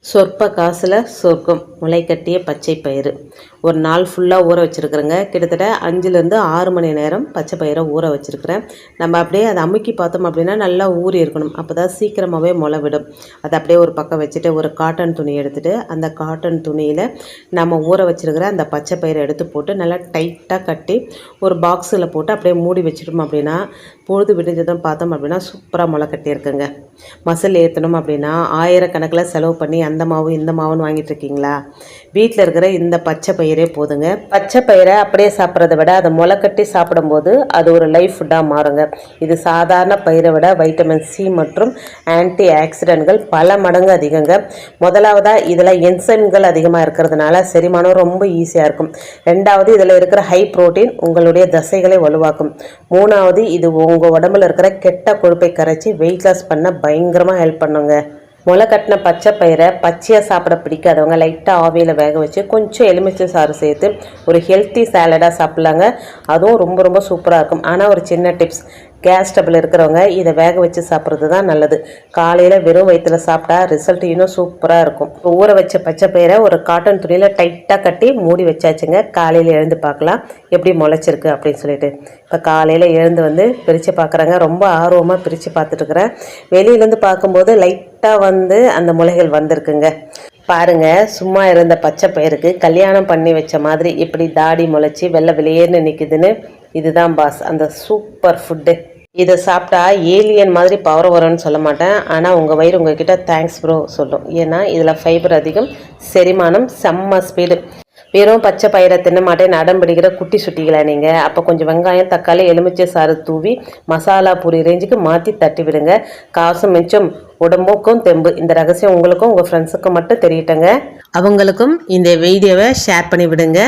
சொற்ப காசில் சொர்க்கம் முளைக்கட்டிய பச்சை பயிறு ஒரு நாள் ஃபுல்லாக ஊற வச்சுருக்குறேங்க. கிட்டத்தட்ட 5லேருந்து 6 மணி நேரம் பச்சை பயிரை ஊற வச்சுருக்கிறேன். நம்ம அப்படியே அதை அமுக்கி பார்த்தோம் அப்படின்னா நல்லா ஊறி இருக்கணும். அப்போ தான் சீக்கிரமாகவே முளை விடும். அதை அப்படியே ஒரு பக்கம் வச்சுட்டு ஒரு காட்டன் துணி எடுத்துகிட்டு அந்த காட்டன் துணியில் நம்ம ஊற வச்சுருக்கிற அந்த பச்சை பயிரை எடுத்து போட்டு நல்லா டைட்டாக கட்டி ஒரு பாக்ஸில் போட்டு அப்படியே மூடி வச்சிட்டோம் அப்படின்னா பொழுது விடிஞ்சதும் பார்த்தோம் அப்படின்னா சூப்பராக முளை கட்டியிருக்குங்க. மசில் ஏற்றணும் அப்படின்னா ஆயிரக்கணக்கில் செலவு பண்ணி அந்த மாவு இந்த மாவுன்னு வாங்கிட்டு இருக்கீங்களா? வீட்டில் இருக்கிற இந்த பச்சை பயிரே போதுங்க. பச்சை பயிரை அப்படியே சாப்பிட்றத விட அதை முளைக்கட்டி சாப்பிடும்போது அது ஒரு லைஃப் ஃபுட்டாக மாறுங்க. இது சாதாரண பயிரை விட வைட்டமின் சி மற்றும் ஆன்டி ஆக்சிடென்ட்கள் பல மடங்கு அதிகங்க. முதலாவதாக இதில் என்சைம்கள் அதிகமாக இருக்கிறதுனால செரிமானம் ரொம்ப ஈஸியாக இருக்கும். ரெண்டாவது இதில் இருக்கிற ஹை புரோட்டீன் உங்களுடைய தசைகளை வலுவாக்கும். மூணாவது இது உங்கள் உடம்புல இருக்கிற கெட்ட கொழுப்பை கரைச்சி வெயிட் லாஸ் பண்ண பயங்கரமாக ஹெல்ப் பண்ணுங்க. முளை கட்டின பச்சை பயிரை பச்சையாக சாப்பிட பிடிக்காதவங்க லைட்டாக ஆவியில் வேக வச்சு கொஞ்சம் எலுமிச்சை சாறு சேர்த்து ஒரு ஹெல்த்தி சாலடாக சாப்பிட்லாங்க. அதுவும் ரொம்ப ரொம்ப சூப்பராக இருக்கும். ஆனால் ஒரு சின்ன டிப்ஸ், கேஸ் ஸ்டபிள் இருக்கிறவங்க இதை வேக வச்சு சாப்பிட்றது தான் நல்லது. காலையில் வெறும் வயிற்றில் சாப்பிட்டா ரிசல்ட் இன்னும் சூப்பராக இருக்கும். ஊற வச்ச பச்சை பயிரை ஒரு காட்டன் துணியில் டைட்டாக கட்டி மூடி வச்சாச்சுங்க. காலையில் எழுந்து பார்க்கலாம் எப்படி முளைச்சிருக்கு அப்படின்னு சொல்லிட்டு. இப்போ காலையில் எழுந்து பிரித்து பார்க்குறாங்க. ரொம்ப ஆர்வமாக பிரித்து பார்த்துட்டுருக்குறேன். வெளியிலேருந்து பார்க்கும்போது லைட்டாக அந்த முளைகள் வந்திருக்குங்க. பாருங்க, சும்மா இருந்த பச்சை பயிருக்கு கல்யாணம் பண்ணி வச்ச மாதிரி இப்படி தாடி முளைச்சி வெள்ளை வெளியேன்னு நிற்குதுன்னு. இதுதான் பாஸ் அந்த சூப்பர் ஃபுட்டு. இதை சாப்பிட்டா ஏலியன் மாதிரி பவர் வரும்னு சொல்ல மாட்டேன். ஆனால் உங்கள் வயிறு உங்ககிட்ட தேங்க்ஸ் ப்ரோ சொல்லும். ஏன்னா இதில் ஃபைபர் அதிகம், செரிமானம் செம்ம ஸ்பீடு. வெறும் பச்சை பயிரை தின்ன மாட்டேன் அடம் பிடிக்கிற குட்டி சுட்டிகளை நீங்கள் அப்போ கொஞ்சம் வெங்காயம் தக்காளி எலுமிச்சை சாறு தூவி மசாலா பூரி ரேஞ்சுக்கு மாற்றி தட்டி விடுங்க. காசும் மிச்சம், உடம்புக்கும் தெம்பு. இந்த ரகசியம் உங்களுக்கும் உங்கள் ஃப்ரெண்ட்ஸுக்கும் மட்டும் தெரியட்டங்க. அவங்களுக்கும் இந்த வீடியோவை ஷேர் பண்ணி விடுங்க.